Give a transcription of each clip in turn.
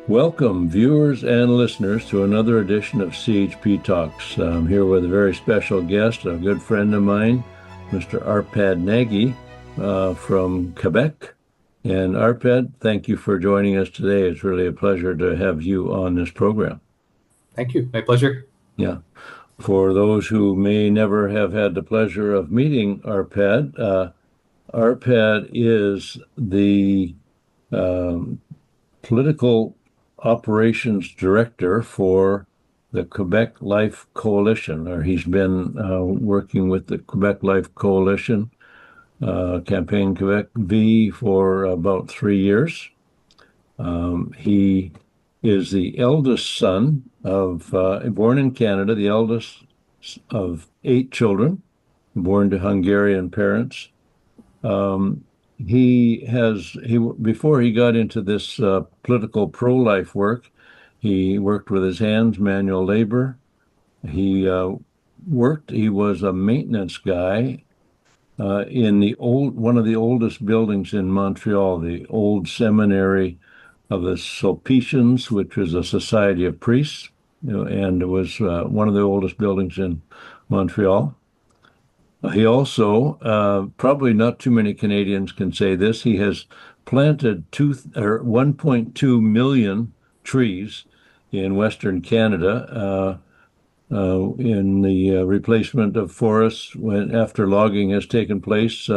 Welcome, viewers and listeners, to another edition of CHP Talks. I'm here with a very special guest, a good friend of mine, Mr. Arpad Nagy from Quebec. And Arpad, thank you for joining us today. It's really a pleasure to have you on this program. Thank you. My pleasure. Yeah. For those who may never have had the pleasure of meeting Arpad, Arpad is the political operations director for the Quebec Life Coalition, or he's been working with the Quebec Life Coalition, Campagne Québec-Vie, for about 3 years. He is the eldest son of, born in Canada, the eldest of 8 children, born to Hungarian parents. Before he got into this political pro-life work, he worked with his hands, manual labor. He was a maintenance guy in one of the oldest buildings in Montreal, the old seminary of the Sulpicians, which was a society of priests, and it was one of the oldest buildings in Montreal. He also, probably not too many Canadians can say this, he has planted 1.2 million trees in Western Canada in the replacement of forests after logging has taken place.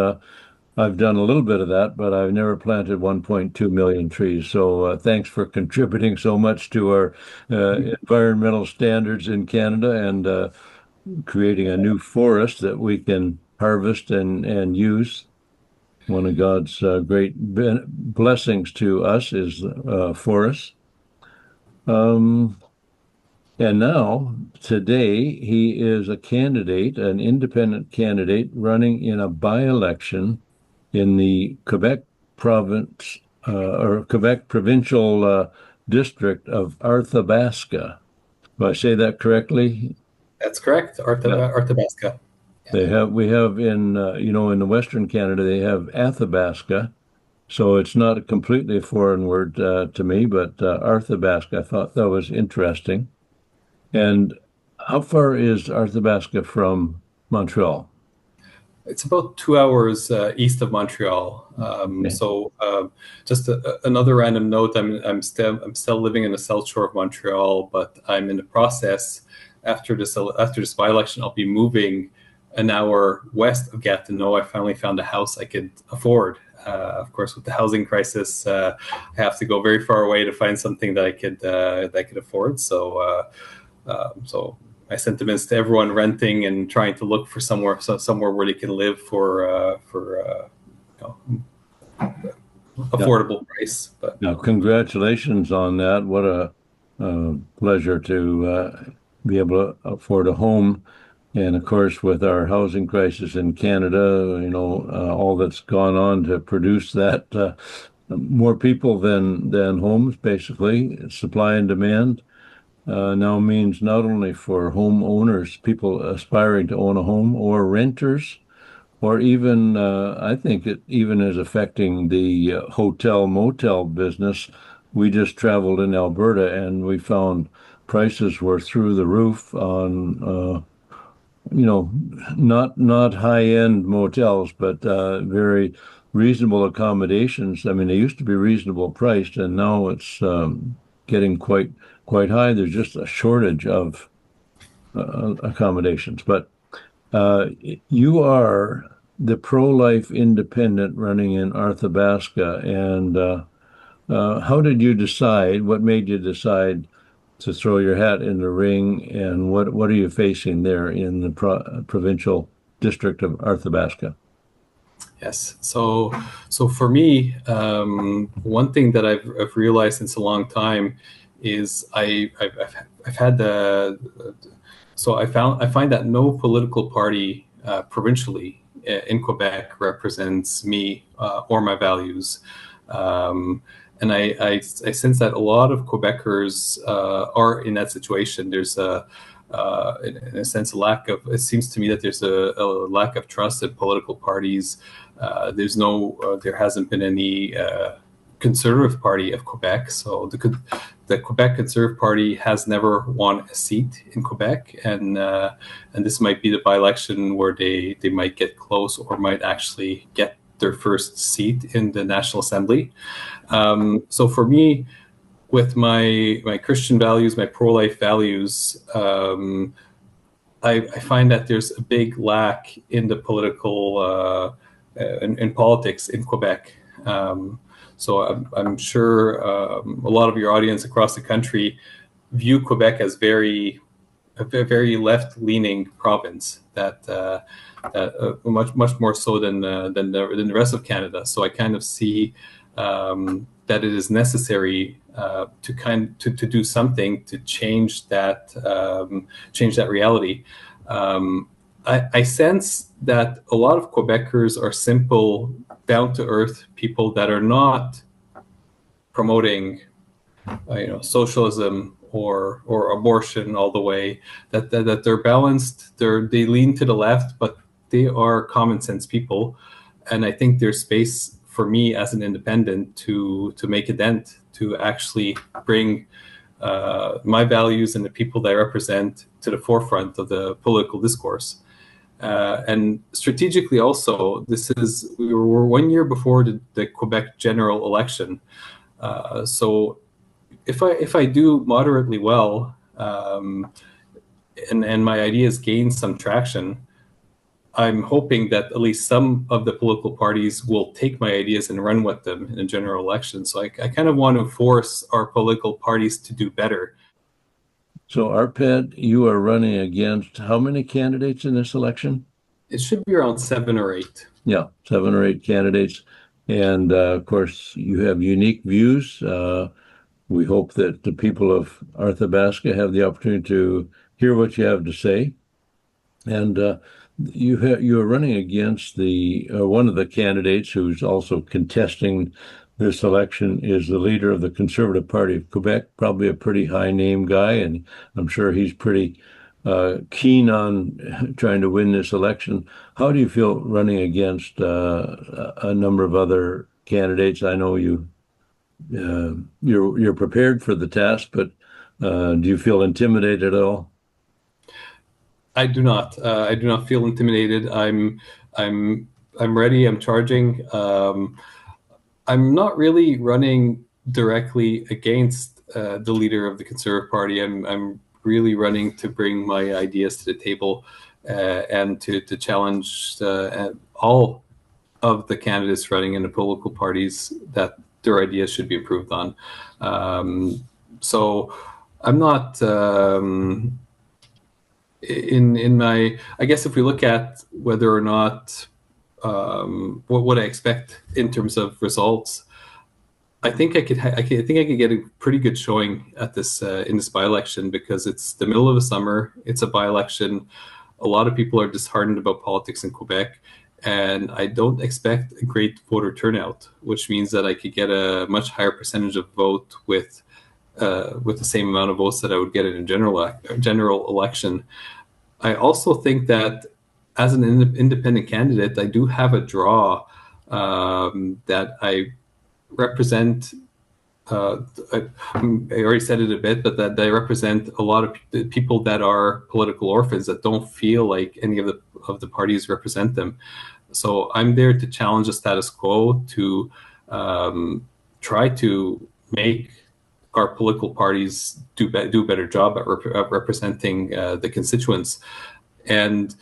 I've done a little bit of that, but I've never planted 1.2 million trees. So thanks for contributing so much to our environmental standards in Canada and creating a new forest that we can harvest and use. One of God's great blessings to us is forests. And now, today, he is a candidate, an independent candidate, running in a by-election in the Quebec province or Quebec provincial district of Arthabaska. Do I say that correctly? That's correct. Yeah. Arthabaska. We have in in the Western Canada, they have Athabaska, so it's not completely a foreign word to me, but Arthabaska, I thought that was interesting. And how far is Arthabaska from Montreal? It's about 2 hours east of Montreal. Okay. Just another random note. I'm still living in the South Shore of Montreal, but I'm in the process. After this by-election, I'll be moving an hour west of Gatineau. I finally found a house I could afford. Of course, with the housing crisis, I have to go very far away to find something that I could afford. So my sentiments to everyone renting and trying to look for somewhere where they can live for affordable price. But Now, congratulations on that. What a pleasure to be able to afford a home. And of course, with our housing crisis in Canada, all that's gone on to produce that, more people than homes, basically, supply and demand. Now means not only for homeowners, people aspiring to own a home, or renters, or even, I think it even is affecting the hotel motel business. We just traveled in Alberta and we found prices were through the roof on, not high-end motels, but very reasonable accommodations. I mean, they used to be reasonable priced, and now it's getting quite high. There's just a shortage of accommodations. But you are the pro-life independent running in Arthabaska, and how did you decide? What made you decide to throw your hat in the ring, and what are you facing there in the provincial district of Arthabaska? yes, so for me, one thing that I've realized since a long time is I've had the so I find that no political party provincially in Quebec represents me or my values. And I sense that a lot of Quebecers are in that situation. There's in a sense, it seems to me that there's a lack of trust in political parties. There hasn't been any Conservative Party of Quebec. So the Quebec Conservative Party has never won a seat in Quebec, and this might be the by-election where they might get close or might actually get their first seat in the National Assembly. So for me, with my Christian values, my pro-life values, I find that there's a big lack in the political in politics in Quebec. So I'm sure a lot of your audience across the country view Quebec as a very left-leaning province that much more so than the rest of Canada. So I kind of see that it is necessary to do something to change that reality. I sense that a lot of Quebecers are simple, down-to-earth people that are not promoting, socialism or abortion all the way. That they're balanced. They lean to the left, but they are common sense people, and I think there's space for me as an independent to make a dent, to actually bring my values and the people that I represent to the forefront of the political discourse. And strategically also, we were 1 year before the Quebec general election. So if I do moderately well, and my ideas gain some traction, I'm hoping that at least some of the political parties will take my ideas and run with them in a general election. So I kind of want to force our political parties to do better. So, Arpad, you are running against how many candidates in this election? It should be around 7 or 8. Yeah, 7 or 8 candidates. And of course, you have unique views. We hope that the people of Arthabaska have the opportunity to hear what you have to say. And you're running against one of the candidates who's also contesting this election is the leader of the Conservative Party of Quebec, probably a pretty high name guy, and I'm sure he's pretty keen on trying to win this election. How do you feel running against a number of other candidates? I know you're prepared for the task, but do you feel intimidated at all? I do not. I do not feel intimidated. I'm ready. I'm charging. I'm not really running directly against the leader of the Conservative Party. I'm really running to bring my ideas to the table and to challenge all of the candidates running in the political parties that their ideas should be improved on. So I'm not. In my, I guess if we look at whether or not what I expect in terms of results, I think I could get a pretty good showing at this in this by-election, because it's the middle of the summer. It's a by-election. A lot of people are disheartened about politics in Quebec, and I don't expect a great voter turnout, which means that I could get a much higher percentage of vote with the same amount of votes that I would get in a general election. I also think that as an independent candidate, I do have a draw that I represent. I already said it a bit, but that I represent a lot of people that are political orphans that don't feel like any of the parties represent them. So I'm there to challenge the status quo, to try to make our political parties do a better job at representing the constituents. And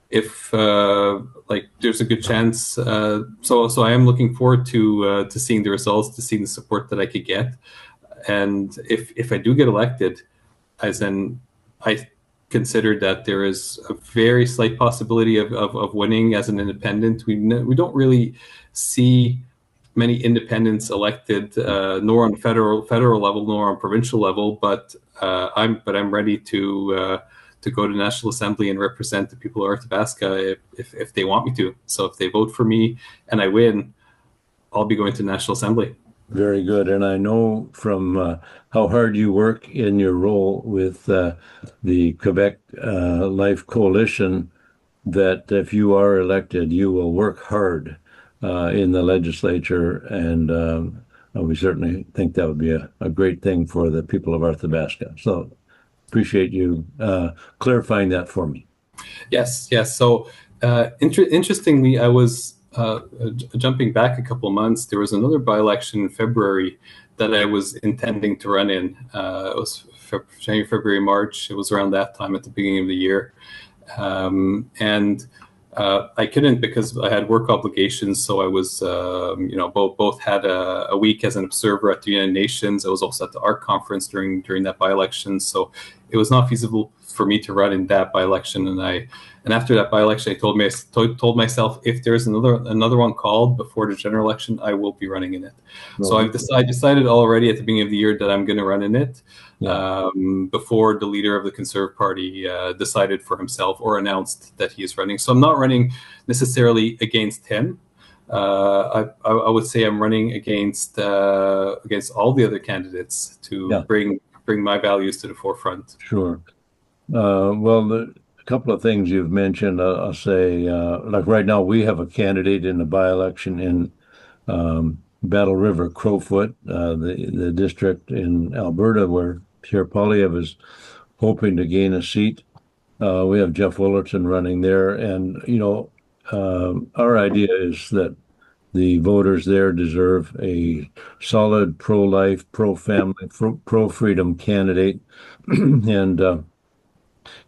if there's a good chance, so I am looking forward to seeing the results, to seeing the support that I could get. And if I do get elected, as in I consider that there is a very slight possibility of winning as an independent. We don't really see many independents elected, nor on federal level, nor on provincial level. But I'm ready to go to National Assembly and represent the people of Arthabaska if they want me to. So if they vote for me and I win, I'll be going to National Assembly. Very good. And I know from how hard you work in your role with the Quebec Life Coalition that if you are elected, you will work hard in the legislature and we certainly think that would be a great thing for the people of Arthabaska. So appreciate you clarifying that for me. Yes, yes. So interestingly, I was jumping back a couple of months. There was another by-election in February that I was intending to run in. It was January, February, March. It was around that time at the beginning of the year. And I couldn't because I had work obligations. So I was, both had a week as an observer at the United Nations. I was also at the ARC conference during that by-election. So it was not feasible for me to run in that by-election. And after that by-election, I told myself, if there's another one called before the general election, I will be running in it. So I decided already at the beginning of the year that I'm going to run in it. Yeah. Before the leader of the Conservative Party decided for himself or announced that he is running. So I'm not running necessarily against him. I would say I'm running against all the other candidates to bring my values to the forefront. Sure. Well, a couple of things you've mentioned, I'll say, like right now we have a candidate in the by-election in Battle River, Crowfoot, the district in Alberta where Pierre Poilievre is hoping to gain a seat. We have Jeff Willerton running there, and our idea is that the voters there deserve a solid pro-life, pro-family, pro-freedom candidate, and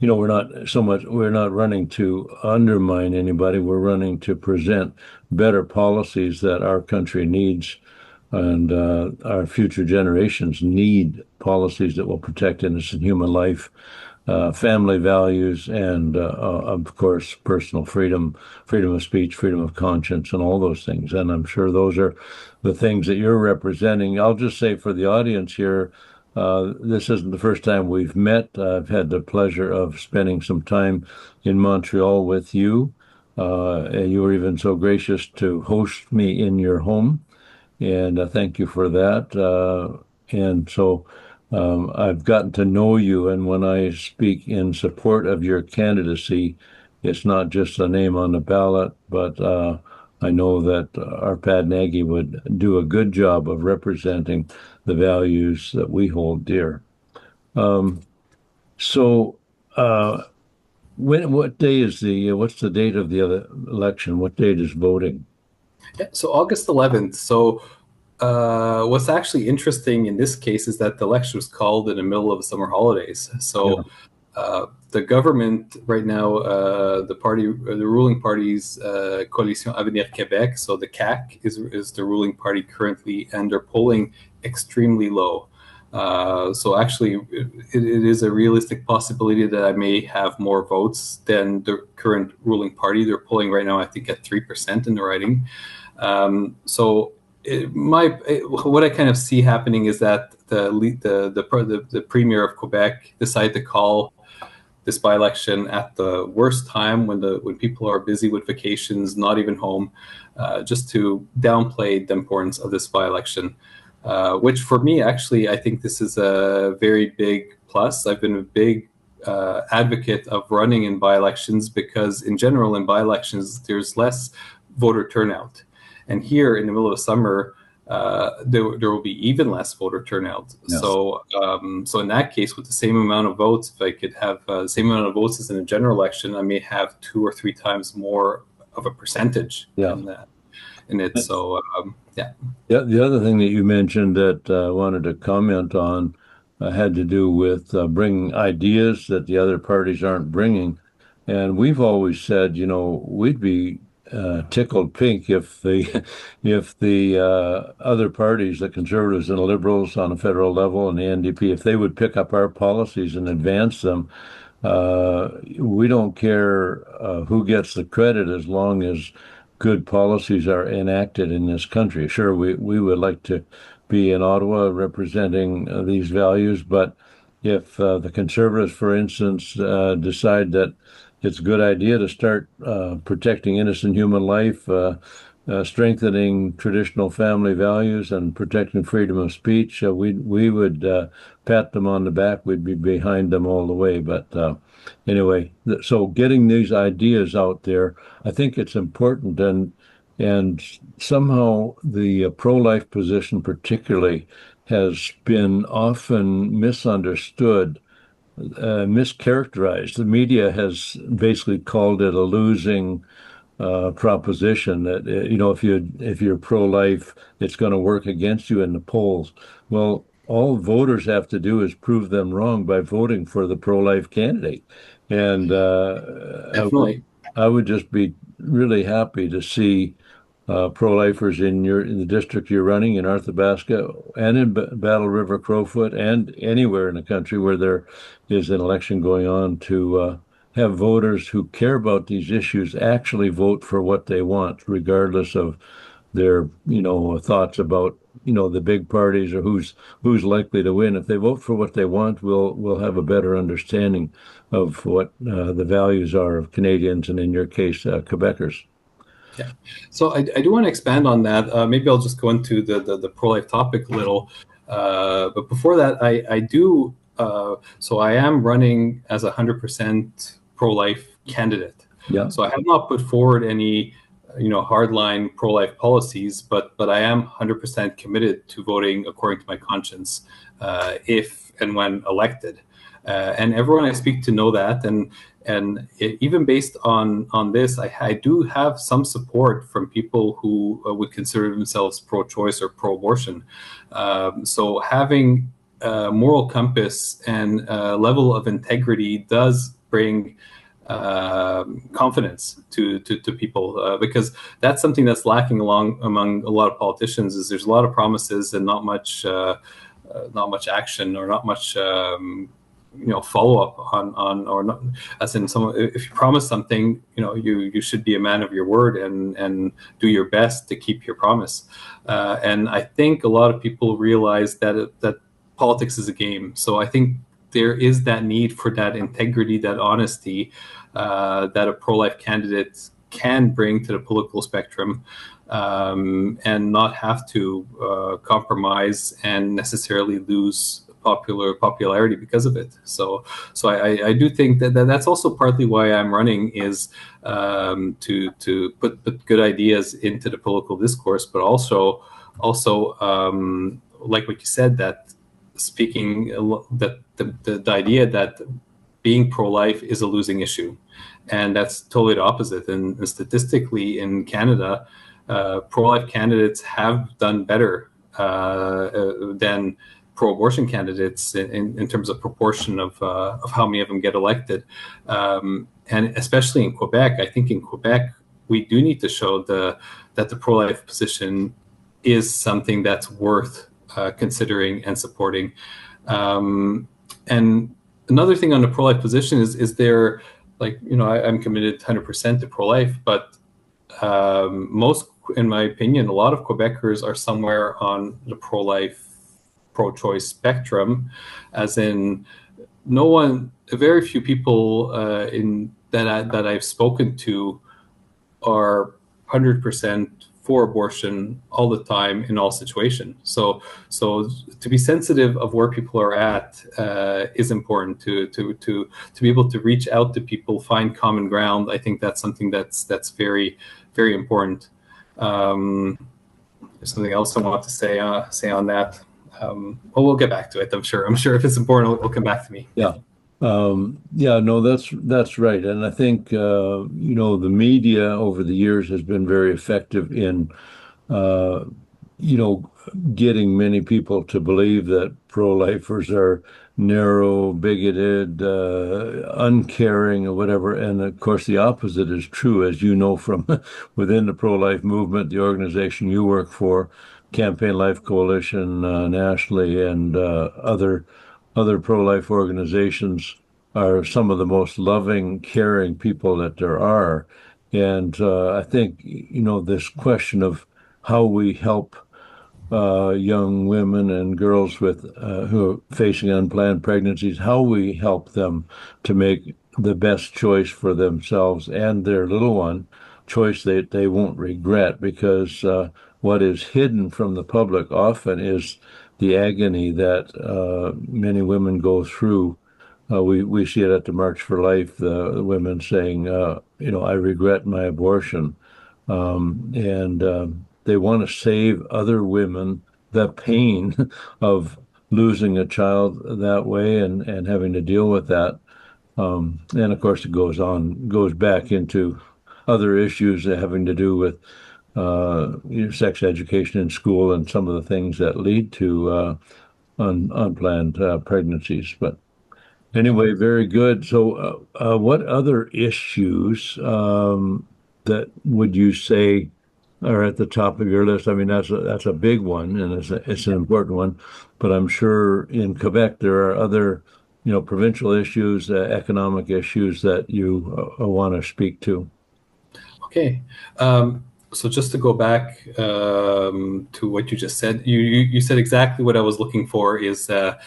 we're not running to undermine anybody. We're running to present better policies that our country needs, and our future generations need policies that will protect innocent human life, family values, and of course, personal freedom, freedom of speech, freedom of conscience, and all those things. And I'm sure those are the things that you're representing. I'll just say for the audience here, this isn't the first time we've met. I've had the pleasure of spending some time in Montreal with you. And you were even so gracious to host me in your home. And thank you for that. And so I've gotten to know you. And when I speak in support of your candidacy, it's not just a name on the ballot, but I know that Arpad Nagy would do a good job of representing the values that we hold dear. So, what day is what's the date of the election? What date is voting? Yeah, so August 11th. So, what's actually interesting in this case is that the election was called in the middle of the summer holidays. So, the government right now, the ruling party's Coalition Avenir Québec, so the CAQ is the ruling party currently, and they're polling extremely low. So actually, it is a realistic possibility that I may have more votes than the current ruling party. They're polling right now, I think, at 3% in the riding. So what I kind of see happening is that the premier of Quebec decided to call this by-election at the worst time when people are busy with vacations, not even home, just to downplay the importance of this by-election. Which for me, actually, I think this is a very big plus. I've been a big advocate of running in by-elections because in general in by-elections, there's less voter turnout. And here in the middle of summer, there will be even less voter turnout. Yes. So in that case, with the same amount of votes, if I could have the same amount of votes as in a general election, I may have 2 or 3 times more of a percentage in it. So, yeah. The other thing that you mentioned that I wanted to comment on had to do with bringing ideas that the other parties aren't bringing. And we've always said, we'd be tickled pink if the other parties, the Conservatives and the Liberals on a federal level and the NDP, if they would pick up our policies and advance them. We don't care who gets the credit as long as good policies are enacted in this country. Sure, we would like to be in Ottawa representing these values, but if the Conservatives, for instance, decide that it's a good idea to start protecting innocent human life, strengthening traditional family values, and protecting freedom of speech, we would pat them on the back. We'd be behind them all the way. But anyway, so getting these ideas out there, I think it's important. And And somehow the pro-life position particularly has been often misunderstood, mischaracterized. The media has basically called it a losing proposition that if you're pro-life, it's going to work against you in the polls. Well, all voters have to do is prove them wrong by voting for the pro-life candidate, and Definitely. I would just be really happy to see pro-lifers in the district you're running in Arthabaska and in Battle River, Crowfoot, and anywhere in the country where there is an election going on to have voters who care about these issues actually vote for what they want, regardless of their thoughts about the big parties or who's likely to win. If they vote for what they want, we'll have a better understanding of what the values are of Canadians and in your case Quebecers. Yeah. So I do want to expand on that. Maybe I'll just go into the pro-life topic a little. But before that, I do. So I am running as a 100% pro-life candidate. Yeah. So I have not put forward any, hardline pro-life policies, but I am 100% committed to voting according to my conscience, if and when elected. And everyone I speak to know that, even based on this, I do have some support from people who would consider themselves pro-choice or pro-abortion. So having a moral compass and a level of integrity does bring confidence to people, because that's something that's lacking among a lot of politicians. Is there's a lot of promises and not much action, or not much follow up on or not, as in some, if you promise something, you should be a man of your word and do your best to keep your promise. And I think a lot of people realize that politics is a game. So I think there is that need for that integrity, that honesty, that a pro-life candidate can bring to the political spectrum, and not have to compromise and necessarily lose popularity because of it. So I do think that's also partly why I'm running, is to put good ideas into the political discourse, but also like what you said, that speaking that the idea that being pro-life is a losing issue, and that's totally the opposite. And statistically in Canada, pro-life candidates have done better than pro-abortion candidates in terms of proportion of how many of them get elected, and especially in Quebec. I think in Quebec we do need to show that the pro-life position is something that's worth considering and supporting. And another thing on the pro-life position is there, like, I'm committed 100% to pro-life, but most, in my opinion, a lot of Quebecers are somewhere on the pro-life, pro-choice spectrum, as in very few people that I've spoken to are 100% for abortion all the time in all situations. So to be sensitive of where people are at is important to be able to reach out to people, find common ground. I think that's something that's very, very important. There's something else I want to say on that. Well, we'll get back to it. I'm sure if it's important, it'll come back to me. Yeah. No, that's right. And I think, the media over the years has been very effective in, getting many people to believe that pro-lifers are narrow, bigoted, uncaring, or whatever. And of course, the opposite is true, as you know from within the pro-life movement, the organization you work for, Campagne Life Coalition nationally, and other pro-life organizations are some of the most loving, caring people that there are. And I think, this question of how we help young women and girls with who are facing unplanned pregnancies, how we help them to make the best choice for themselves and their little one, choice that they won't regret, because what is hidden from the public often is the agony that many women go through. We see it at the March for Life, the women saying, I regret my abortion. and they want to save other women the pain of losing a child that way and having to deal with that. And of course, it goes back into other issues having to do with sex education in school and some of the things that lead to unplanned pregnancies. But anyway, very good. So, what other issues that would you say are at the top of your list? I mean, that's a big one, and it's an important one. But I'm sure in Quebec there are other, provincial issues, economic issues that you want to speak to. Okay. So just to go back to what you just said, you said exactly what I was looking for. Is that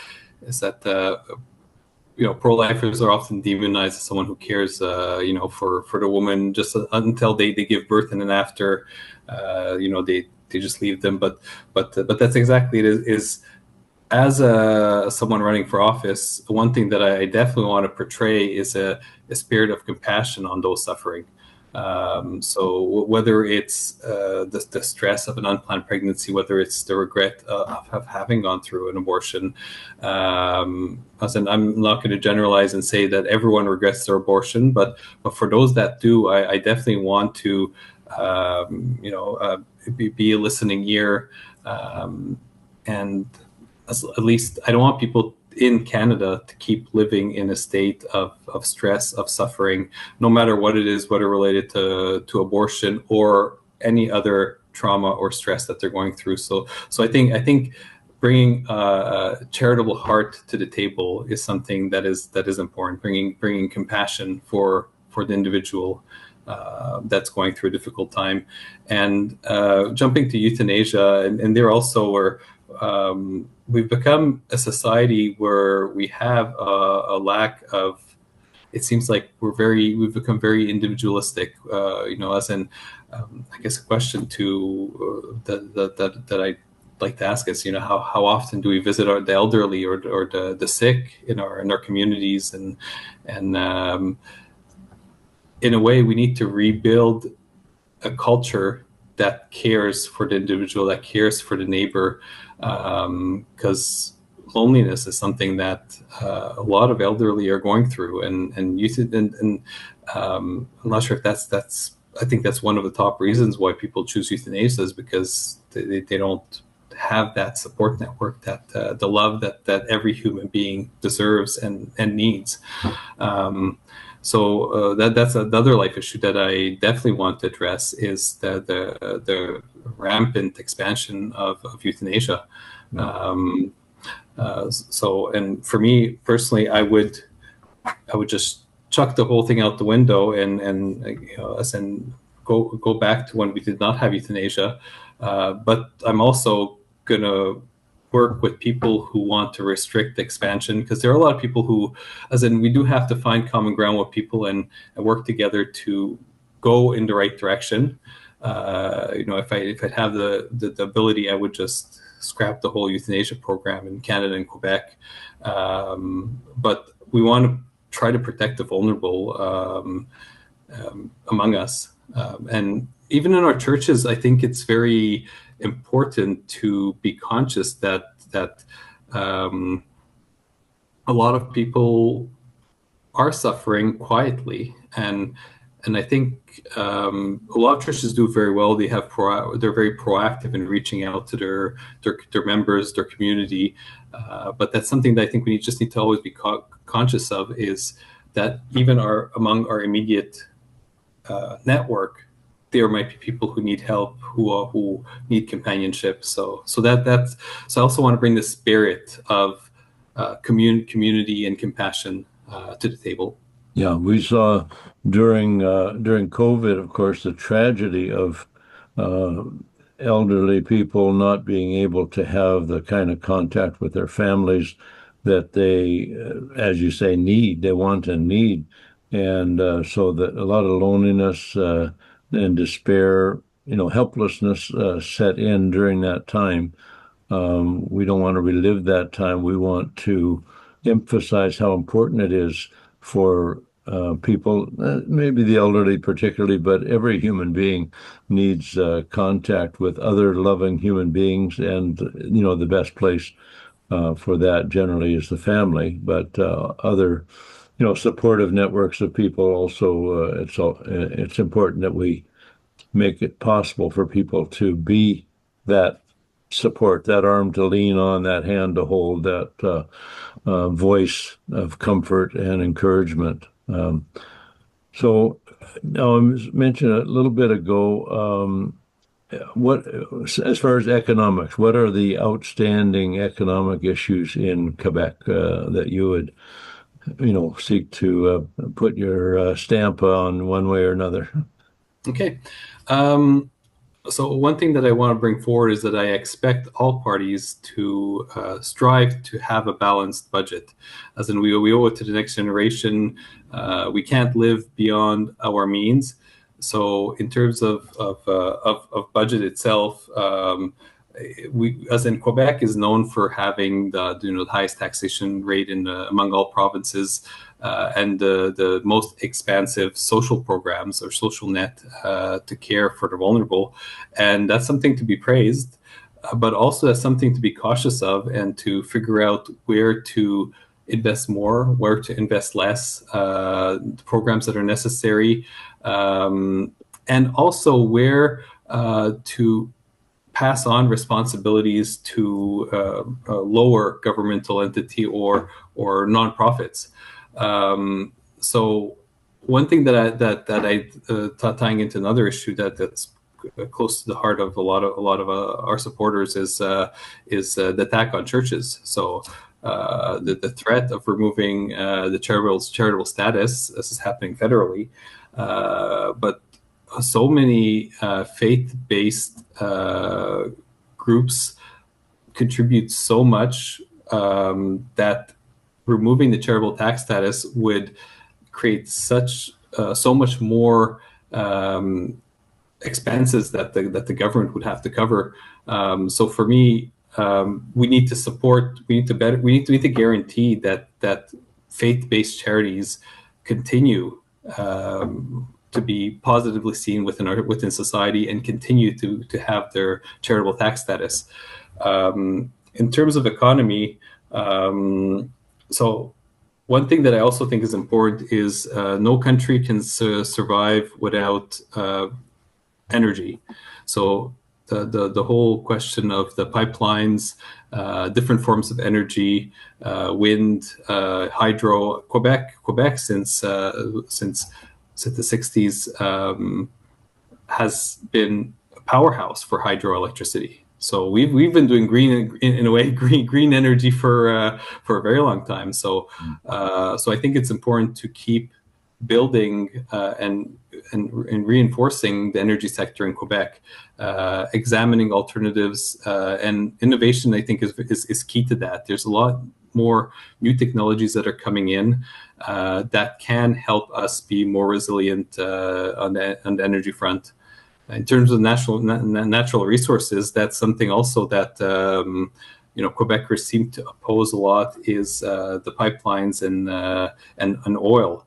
pro-lifers are often demonized as someone who cares, for the woman just until they give birth, and then after, they just leave them. But that's exactly it. Is as someone running for office, one thing that I definitely want to portray is a spirit of compassion on those suffering. So whether it's the stress of an unplanned pregnancy, whether it's the regret of having gone through an abortion, as in, I'm not going to generalize and say that everyone regrets their abortion, but for those that do, I definitely want to, be a listening ear, and at least I don't want people in Canada to keep living in a state of stress, of suffering, no matter what it is, whether related to abortion or any other trauma or stress that they're going through. So I think bringing a charitable heart to the table is something that is important. Bringing compassion for the individual that's going through a difficult time, and jumping to euthanasia, and there also were. We've become a society where we have a lack of. It seems like we've become very individualistic. As in, I guess a question to that I like to ask is, how often do we visit the elderly or the sick in our communities, and in a way we need to rebuild a culture that cares for the individual, that cares for the neighbor, because loneliness is something that a lot of elderly are going through, and youth, and I'm not sure if that's. I think that's one of the top reasons why people choose euthanasia, is because they don't have that support network, that the love that every human being deserves and needs. So that's another life issue that I definitely want to address, is the rampant expansion of euthanasia. And for me personally, I would just chuck the whole thing out the window and as in go back to when we did not have euthanasia. But I'm also gonna work with people who want to restrict expansion, because there are a lot of people who, as in, we do have to find common ground with people and work together to go in the right direction. If I'd have the ability, I would just scrap the whole euthanasia program in Canada and Quebec. But we want to try to protect the vulnerable among us. And even in our churches, I think it's very important to be conscious that a lot of people are suffering quietly, and I think a lot of churches do very well. They're very proactive in reaching out to their members, their community. But that's something that I think we just need to always be conscious of, is that even among our immediate network, there might be people who need help, who need companionship. So I also want to bring the spirit of community and compassion to the table. Yeah, we saw during COVID, of course, the tragedy of uh, elderly people not being able to have the kind of contact with their families that they, as you say, need, they want and need. And so that a lot of loneliness and despair, helplessness set in during that time. We don't want to relive that time. We want to emphasize how important it is for people, maybe the elderly particularly, but every human being needs contact with other loving human beings, and the best place for that generally is the family, but other supportive networks of people also. It's important that we make it possible for people to be that support, that arm to lean on, that hand to hold, that voice of comfort and encouragement. So now I mentioned a little bit ago, what, as far as economics, what are the outstanding economic issues in Quebec that you would, seek to put your stamp on one way or another? Okay. So one thing that I want to bring forward is that I expect all parties to strive to have a balanced budget, as in we owe it to the next generation. We can't live beyond our means. So in terms of budget itself, as in Quebec is known for having the highest taxation rate among all provinces, and the most expansive social programs or social net to care for the vulnerable, and that's something to be praised, but also that's something to be cautious of and to figure out where to invest more, where to invest less, the programs that are necessary, and also where to pass on responsibilities to a lower governmental entity or nonprofits. So one thing tying into another issue that's close to the heart of a lot of our supporters is the attack on churches. So the threat of removing the charitable status. This is happening federally, but so many faith-based groups contribute so much that removing the charitable tax status would create so much more expenses that the government would have to cover. So for me, we need to support. We need to guarantee that faith-based charities continue to be positively seen within society and continue to have their charitable tax status. In terms of economy, so one thing that I also think is important is no country can survive without energy. So the whole question of the pipelines, different forms of energy, wind, hydro. Quebec since the 60s has been a powerhouse for hydroelectricity. So we've been doing green energy for a very long time. So I think it's important to keep building and reinforcing the energy sector in Quebec, examining alternatives, and innovation. I think is key to that. There's a lot more new technologies that are coming in that can help us be more resilient on the energy front. In terms of natural resources, that's something also that Quebecers seem to oppose a lot is the pipelines and oil.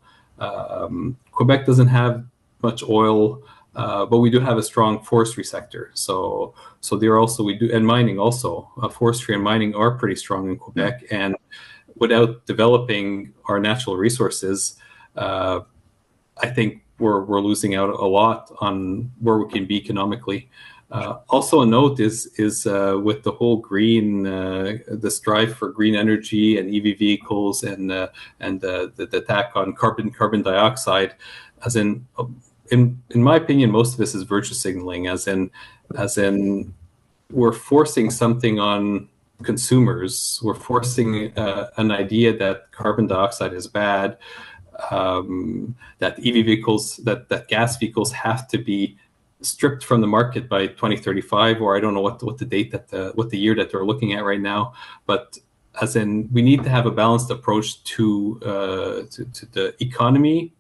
Quebec doesn't have much oil, but we do have a strong forestry sector. So there also and mining also. Forestry and mining are pretty strong in Quebec, and without developing our natural resources, I think we're losing out a lot on where we can be economically. Also a note is with the whole green, the strive for green energy and EV vehicles and the attack on carbon dioxide, as in my opinion, most of this is virtue signaling, as in we're forcing something on consumers. We're forcing an idea that carbon dioxide is bad, that EV vehicles, that gas vehicles have to be stripped from the market by 2035, or I don't know what the date what the year that they're looking at right now. But as in, we need to have a balanced approach to the economy.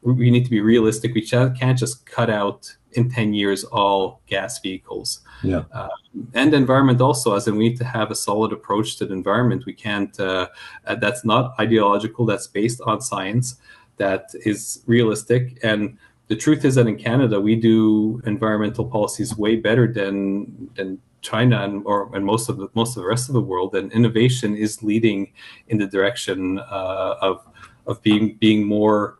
We need to be realistic. We can't just cut out in 10 years all gas vehicles. Yeah. And environment also, as in we need to have a solid approach to the environment. We can't, that's not ideological, that's based on science, that is realistic. And the truth is that in Canada, we do environmental policies way better than China and most of the rest of the world. And innovation is leading in the direction of being more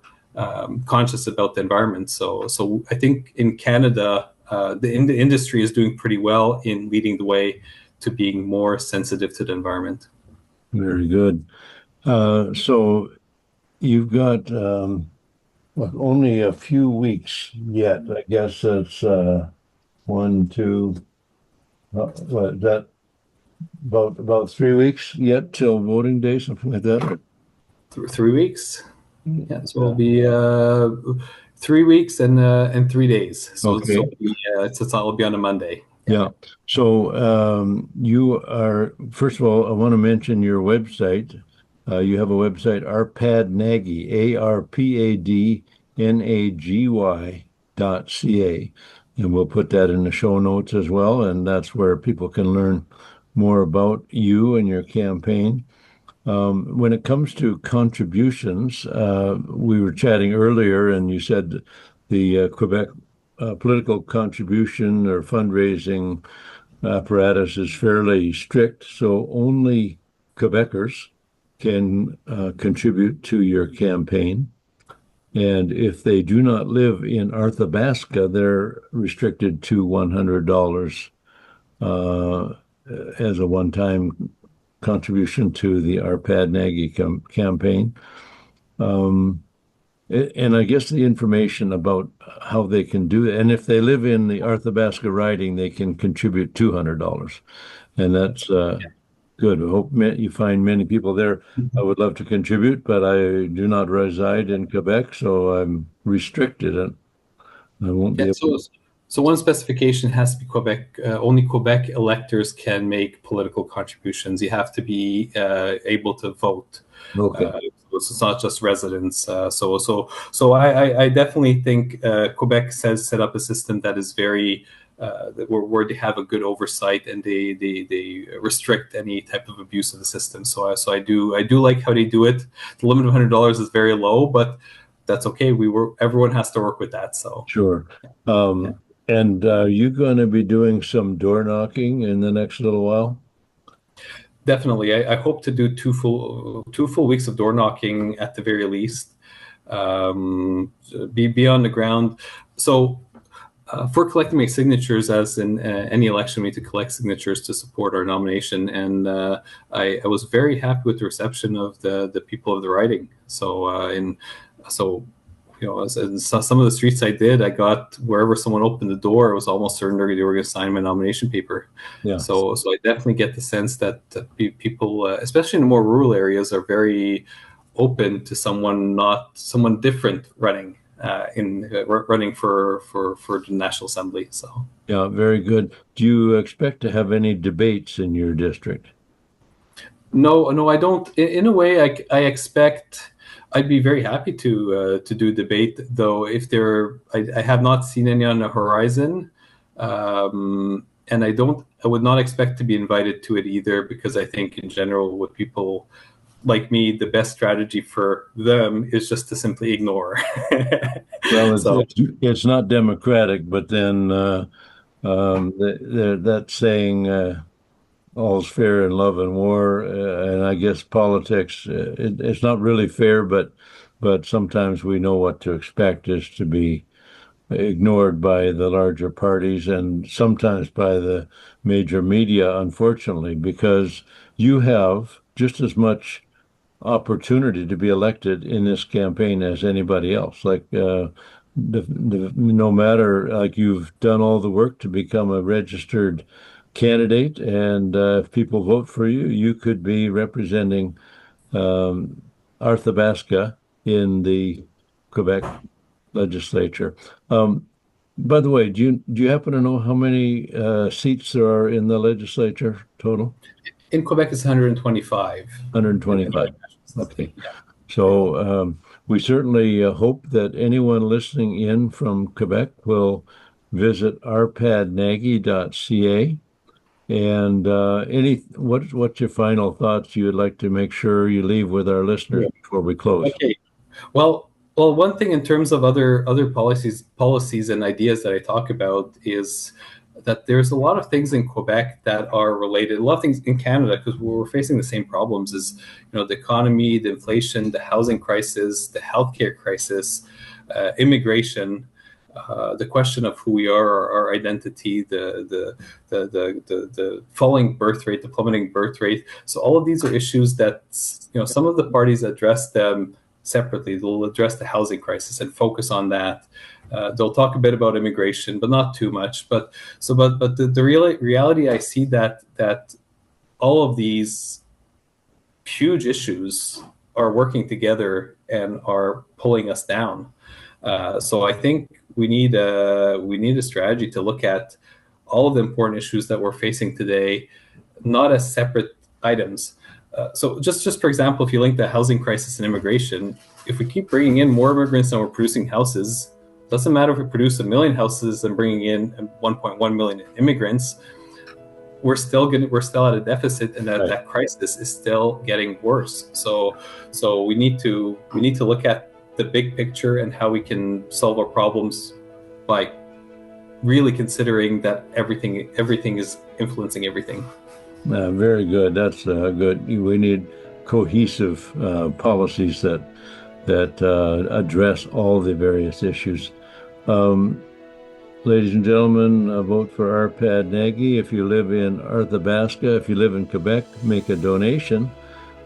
conscious about the environment. So I think in Canada, the industry is doing pretty well in leading the way to being more sensitive to the environment. Very good. So you've got only a few weeks yet. I guess it's one, two, what is that? About 3 weeks yet till voting day, something like that. 3 weeks. Yeah, so it'll be 3 weeks and 3 days. So Okay. it'll be on a Monday. Yeah. So you are, first of all, I want to mention your website. You have a website, Arpad Nagy, ARPADNAGY.ca. And we'll put that in the show notes as well. And that's where people can learn more about you and your campaign. When it comes to contributions, we were chatting earlier, and you said the Quebec political contribution or fundraising apparatus is fairly strict, so only Quebecers can contribute to your campaign. And if they do not live in Arthabaska, they're restricted to $100 as a one-time contribution to the Arpad Nagy campaign. And I guess the information about how they can do it, and if they live in the Arthabaska riding, they can contribute $200. And that's good. I hope you find many people there. I would love to contribute, but I do not reside in Quebec, so I'm restricted and I won't be able to. So one specification has to be Quebec. Only Quebec electors can make political contributions. You have to be able to vote. Okay. So it's not just residents. So I definitely think Quebec has set up a system that is very where they have a good oversight and they restrict any type of abuse of the system. So I do like how they do it. The limit of $100 is very low, but that's okay. Everyone has to work with that. So sure. And are you going to be doing some door knocking in the next little while? Definitely. I hope to do two full weeks of door knocking at the very least. Be on the ground. So for collecting my signatures, as in any election, we need to collect signatures to support our nomination. And I was very happy with the reception of the people of the riding. Some of the streets I did, I got wherever someone opened the door, it was almost certain they were going to sign my nomination paper. Yeah. So I definitely get the sense that people, especially in the more rural areas, are very open to someone different running for the National Assembly. So yeah, very good. Do you expect to have any debates in your district? No, I don't. In a way, I expect. I'd be very happy to do debate, though. If I have not seen any on the horizon, and I would not expect to be invited to it either, because I think in general, with people like me, the best strategy for them is just to simply ignore. Well, it's not democratic, but then that saying. All's fair in love and war, and I guess politics. It's not really fair, but sometimes we know what to expect is to be ignored by the larger parties and sometimes by the major media, unfortunately, because you have just as much opportunity to be elected in this campaign as anybody else. Like no matter, like, you've done all the work to become a registered candidate, and if people vote for you, you could be representing Arthabaska in the Quebec legislature. By the way, do you happen to know how many seats there are in the legislature total? In Quebec, it's 125. 125. Okay. So we certainly hope that anyone listening in from Quebec will visit arpadnagy.ca. And what's your final thoughts you would like to make sure you leave with our listeners before we close? Okay. Well, Well, one thing in terms of other policies and ideas that I talk about is that there's a lot of things in Quebec that are related. A lot of things in Canada, because we're facing the same problems: is the economy, the inflation, the housing crisis, the healthcare crisis, immigration. The question of who we are, our identity, the falling birth rate, the plummeting birth rate. So all of these are issues that some of the parties address them separately. They'll address the housing crisis and focus on that. They'll talk a bit about immigration, but not too much. But the reality I see that all of these huge issues are working together and are pulling us down. So I think we need a strategy to look at all of the important issues that we're facing today, not as separate items. So just for example, if you link the housing crisis and immigration, if we keep bringing in more immigrants than we're producing houses, doesn't matter if we produce 1 million houses and bringing in 1.1 million immigrants, we're still at a deficit, and that crisis is still getting worse. So we need to look at the big picture and how we can solve our problems by really considering that everything is influencing everything. Very good. That's good. We need cohesive policies that address all the various issues. Ladies and gentlemen, vote for Arpad Nagy. If you live in Arthabaska, if you live in Quebec, make a donation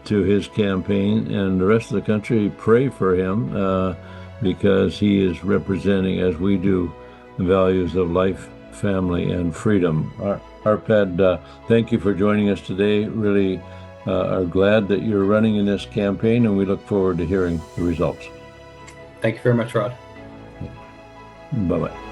to his campaign, and the rest of the country, pray for him because he is representing, as we do, the values of life, family, and freedom. Arpad, thank you for joining us today. Really are glad that you're running in this campaign, and we look forward to hearing the results. Thank you very much, Rod. Bye-bye.